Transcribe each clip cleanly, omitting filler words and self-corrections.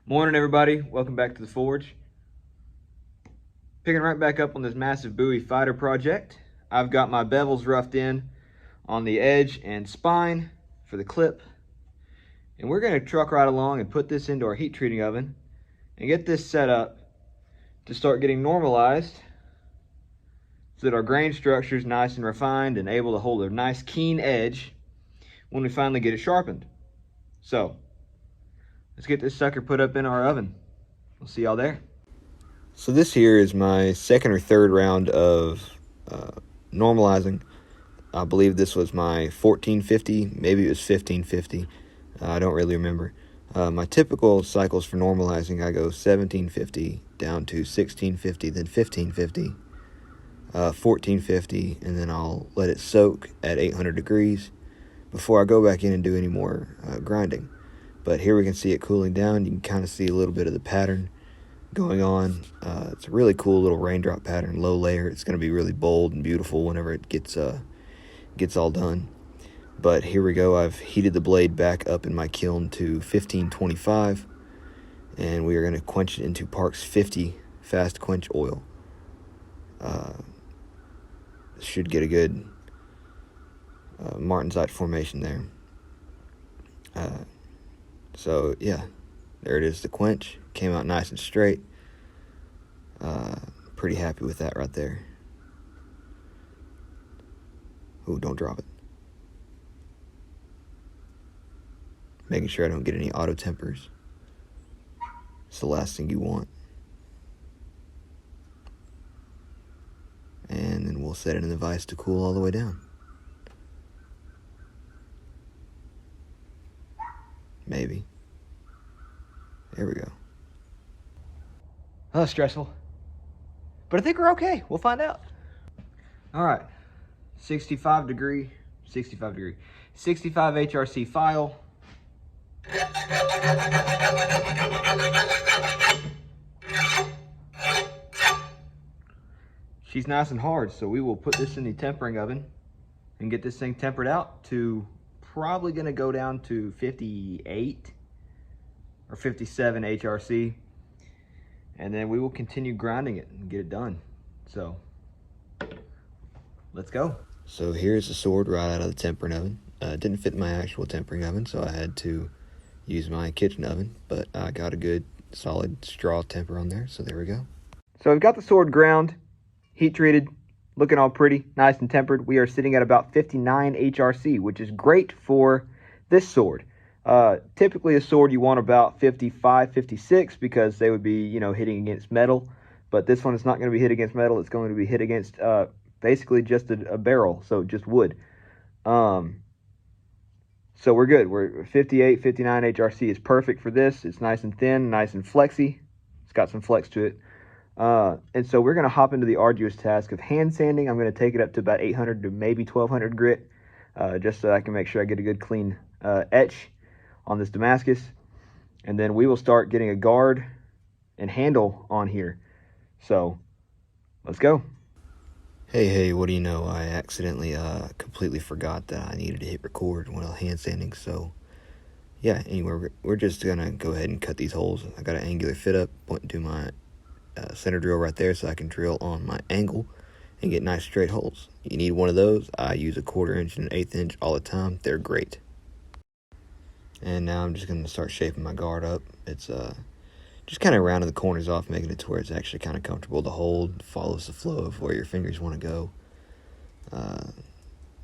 Morning everybody, welcome back to the Forge. Picking right back up on this massive buoy fighter project. I've got my bevels roughed in on the edge and spine for the clip. And we're gonna truck right along and put this into our heat treating oven and get this set up to start getting normalized so that our grain structure is nice and refined and able to hold a nice keen edge when we finally get it sharpened. So, let's get this sucker put up in our oven. We'll see y'all there. So this here is my second or third round of normalizing. I believe this was my 1450, maybe it was 1550. I don't really remember. My typical cycles for normalizing, I go 1750 down to 1650, then 1550, 1450, and then I'll let it soak at 800 degrees before I go back in and do any more grinding. But here we can see it cooling down. You can kind of see a little bit of the pattern going on. It's a really cool little raindrop pattern, low layer. It's going to be really bold and beautiful whenever it gets all done. But here we go. I've heated the blade back up in my kiln to 1525, and we are going to quench it into Parks 50 fast quench oil. Should get a good Martensite formation there. So yeah, there it is, the quench. Came out nice and straight. Pretty happy with that right there. Ooh, don't drop it. Making sure I don't get any auto tempers. It's the last thing you want. And then we'll set it in the vise to cool all the way down. Maybe. There we go. Oh, stressful. But I think we're okay. We'll find out. All right. 65 HRC file. She's nice and hard, so we will put this in the tempering oven and get this thing tempered out to probably gonna go down to 58 or 57 HRC, and then we will continue grinding it and get it done. So let's go. So here's the sword right out of the tempering oven. It didn't fit in my actual tempering oven, so I had to use my kitchen oven, but I got a good solid straw temper on there, so there we go. So I've got the sword ground, heat treated, looking all pretty, nice and tempered. We are sitting at about 59 HRC, which is great for this sword. Typically a sword you want about 55, 56 because they would be, you know, hitting against metal. But this one is not going to be hit against metal. It's going to be hit against basically just a barrel, so just wood. So we're good. We're 58, 59 HRC is perfect for this. It's nice and thin, nice and flexy. It's got some flex to it. And so we're going to hop into the arduous task of hand sanding. I'm going to take it up to about 800 to maybe 1200 grit, just so I can make sure I get a good clean etch on this Damascus. And then we will start getting a guard and handle on here. So let's go. Hey, what do you know? I accidentally completely forgot that I needed to hit record when I was hand sanding. So yeah, anyway, we're just going to go ahead and cut these holes. I got an angular fit up pointing to my center drill right there so I can drill on my angle and get nice straight holes. You need one of those. I use a 1/4 inch and an 1/8 inch all the time. They're great. And now I'm just going to start shaping my guard up. It's just kind of rounding the corners off, making it to where it's actually kind of comfortable to hold, follows the flow of where your fingers want to go.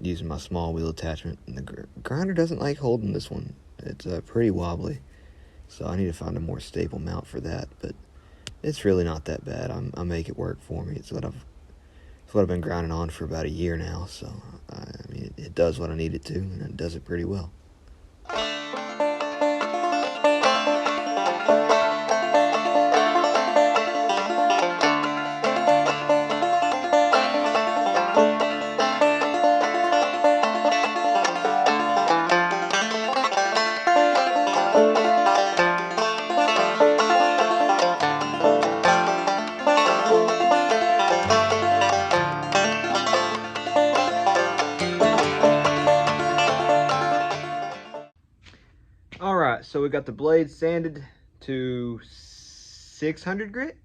Using my small wheel attachment. And the grinder doesn't like holding this one. It's pretty wobbly, so I need to find a more stable mount for that, but it's really not that bad. I make it work for me. It's what I've been grinding on for about a year now, so I mean it does what I need it to, and it does it pretty well. So we got the blade sanded to 600 grit.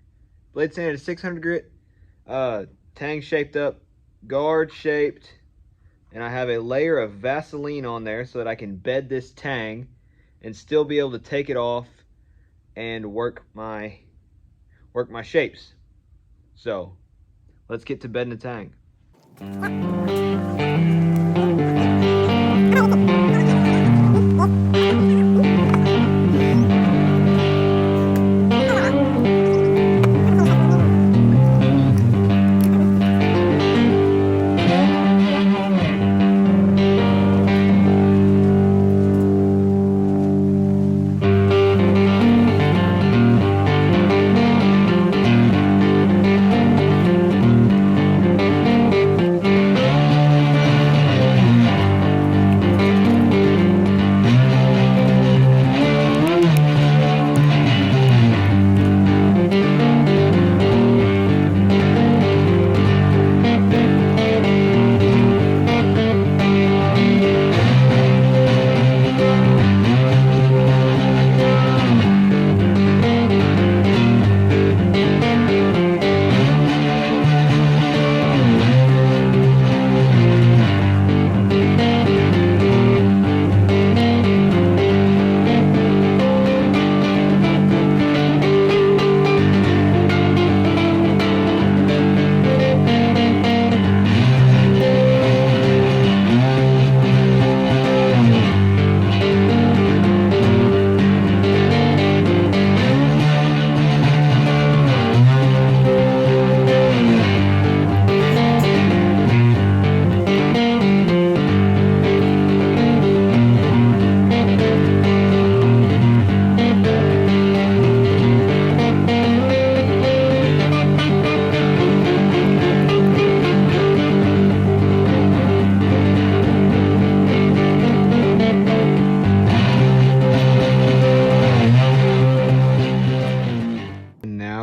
Blade sanded to 600 grit. Tang shaped up, guard shaped, and I have a layer of Vaseline on there so that I can bed this tang and still be able to take it off and work my shapes. So let's get to bedding the tang.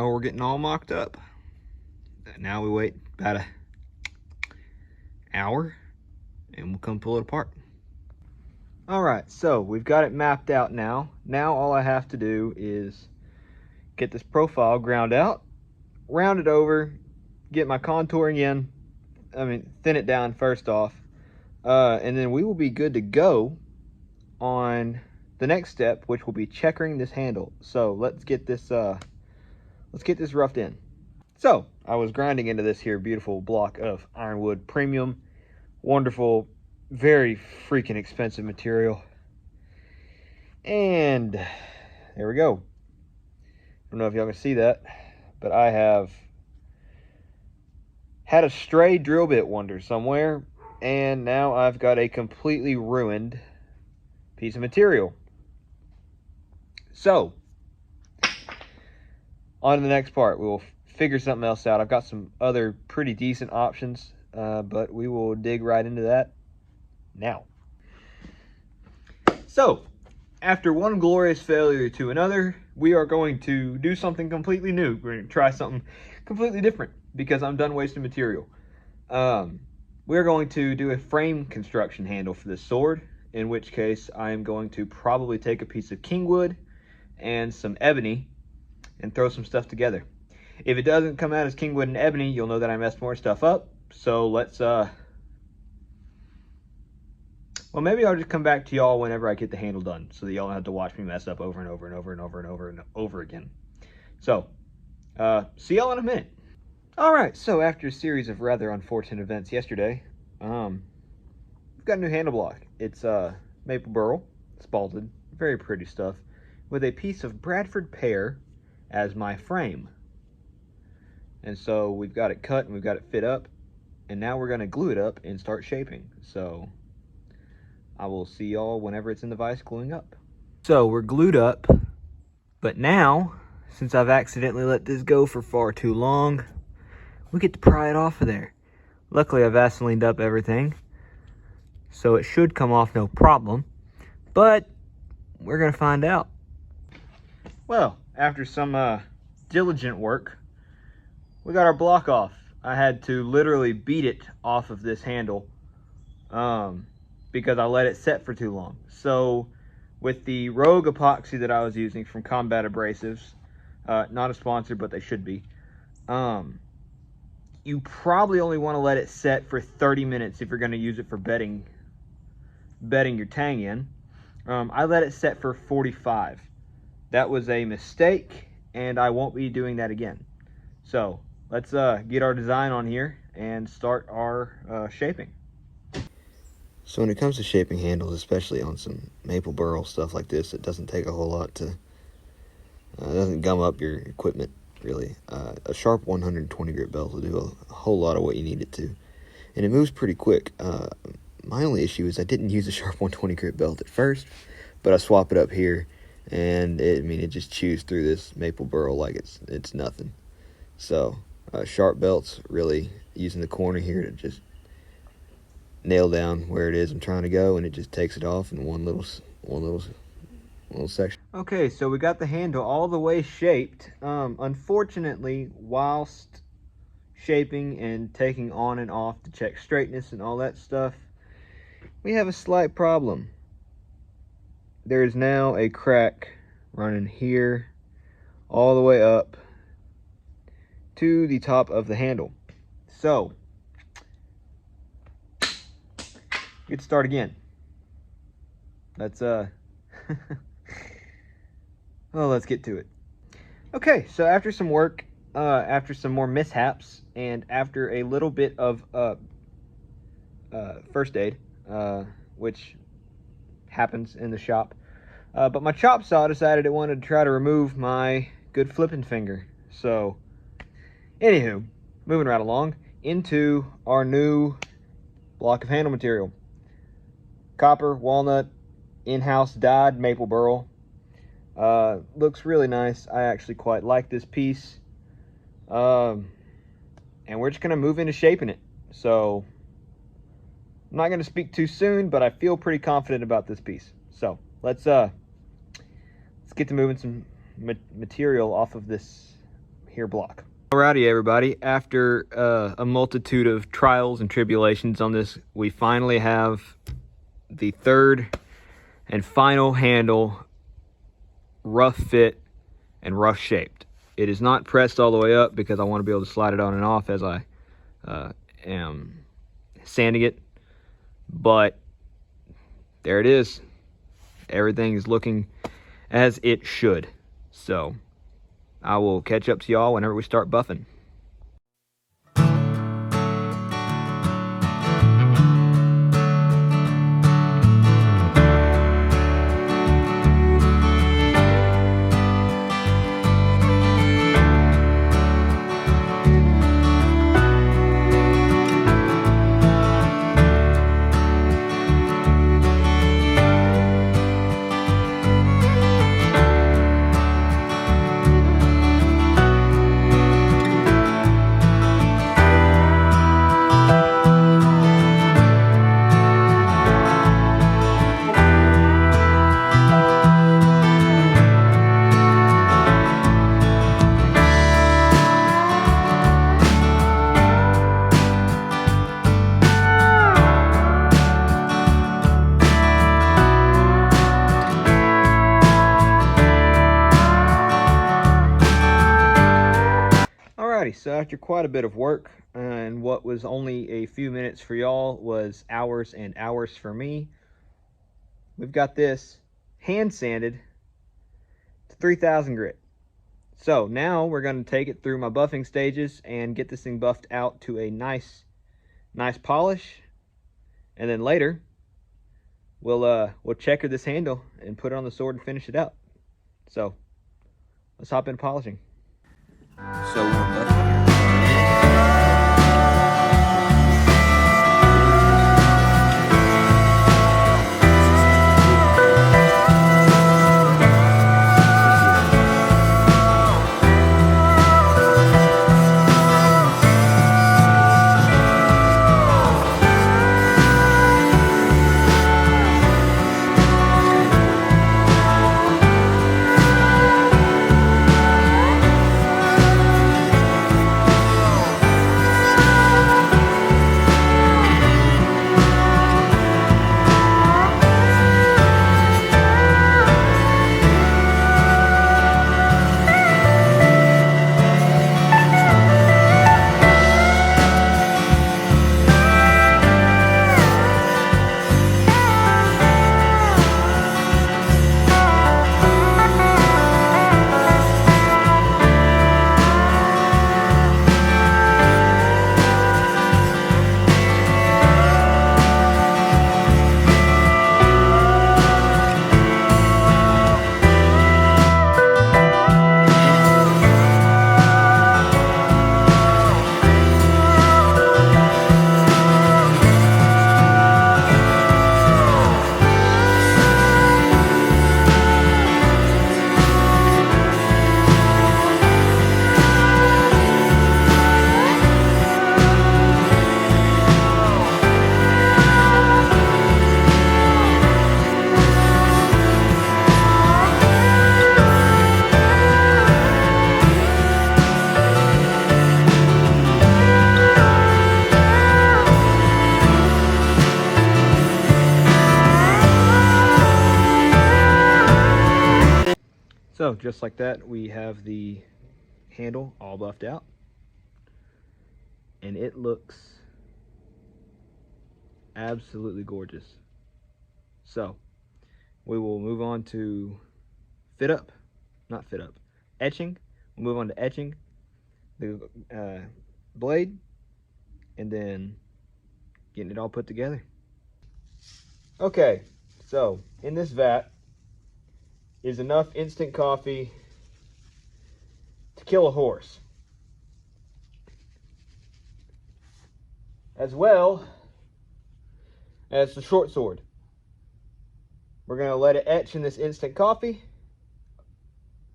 We're getting all mocked up. Now we wait about an hour and we'll come pull it apart. All right, so we've got it mapped out now. Now all I have to do is get this profile ground out, round it over, get my contouring in, thin it down first off, and then we will be good to go on the next step, which will be checkering this handle. So let's get this roughed in. So I was grinding into this here beautiful block of ironwood premium, wonderful, very freaking expensive material, and there we go. I don't know if y'all can see that, but I have had a stray drill bit wander somewhere, and now I've got a completely ruined piece of material. So on to the next part. We will figure something else out. I've got some other pretty decent options, but we will dig right into that now. So, after one glorious failure to another, we are going to do something completely new. We're going to try something completely different because I'm done wasting material. We're going to do a frame construction handle for this sword, in which case I am going to probably take a piece of kingwood and some ebony and throw some stuff together. If it doesn't come out as kingwood and ebony, you'll know that I messed more stuff up. So let's, well, maybe I'll just come back to y'all whenever I get the handle done so that y'all don't have to watch me mess up over and over and over and over and over and over again. So, see y'all in a minute. All right, so after a series of rather unfortunate events yesterday, we've got a new handle block. It's maple burl, spalted, very pretty stuff, with a piece of Bradford pear as my frame. And so we've got it cut and we've got it fit up, and now we're going to glue it up and start shaping. So I will see y'all whenever it's in the vise gluing up. So we're glued up, but now, since I've accidentally let this go for far too long, we get to pry it off of there. Luckily I Vaselined up everything, so it should come off no problem, but we're going to find out. Well, after some diligent work, we got our block off. I had to literally beat it off of this handle because I let it set for too long. So with the Rogue epoxy that I was using from Combat Abrasives. Not a sponsor, but they should be. You probably only want to let it set for 30 minutes if you're going to use it for bedding your tang in. I let it set for 45. That was a mistake, and I won't be doing that again. So let's get our design on here and start our shaping. So when it comes to shaping handles, especially on some maple burl stuff like this, it doesn't take a whole lot to, it doesn't gum up your equipment, really. A sharp 120 grit belt will do a whole lot of what you need it to. And it moves pretty quick. My only issue is I didn't use a sharp 120 grit belt at first, but I swap it up here, and it just chews through this maple burl like it's nothing. So sharp belts, really using the corner here to just nail down where it is I'm trying to go, and it just takes it off in one little section. Okay, so we got the handle all the way shaped. Unfortunately, whilst shaping and taking on and off to check straightness and all that stuff, we have a slight problem. There is now a crack running here all the way up to the top of the handle. So let's start again. Let's well, let's get to it. Okay, so after some work, after some more mishaps, and after a little bit of first aid, which happens in the shop, but my chop saw decided it wanted to try to remove my good flipping finger. So anywho, moving right along into our new block of handle material. Copper, walnut, in-house dyed maple burl. Looks really nice. I actually quite like this piece. And we're just going to move into shaping it. So I'm not going to speak too soon, but I feel pretty confident about this piece. So let's get to moving some material off of this here block. Alrighty, everybody. After a multitude of trials and tribulations on this, we finally have the third and final handle rough fit and rough shaped. It is not pressed all the way up because I want to be able to slide it on and off as I am sanding it, but there it is. Everything is looking as it should. So I will catch up to y'all whenever we start buffing. So after quite a bit of work, and what was only a few minutes for y'all was hours and hours for me, we've got this hand sanded to 3000 grit. So now we're going to take it through my buffing stages and get this thing buffed out to a nice polish, and then later we'll checker this handle and put it on the sword and finish it out. So let's hop into polishing. So we're buffing. So just like that, we have the handle all buffed out, and it looks absolutely gorgeous. So we will move on to etching. We'll move on to etching the blade, and then getting it all put together. Okay, so in this vat is enough instant coffee to kill a horse, as well as the short sword. We're going to let it etch in this instant coffee,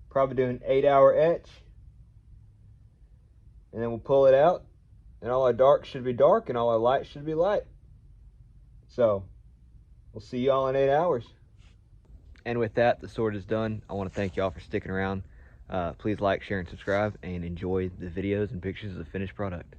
probably do an 8-hour etch, and then we'll pull it out, and all our dark should be dark and all our light should be light. So we'll see y'all in 8 hours. And with that, the sword is done. I want to thank y'all for sticking around. Please like, share, and subscribe, and enjoy the videos and pictures of the finished product.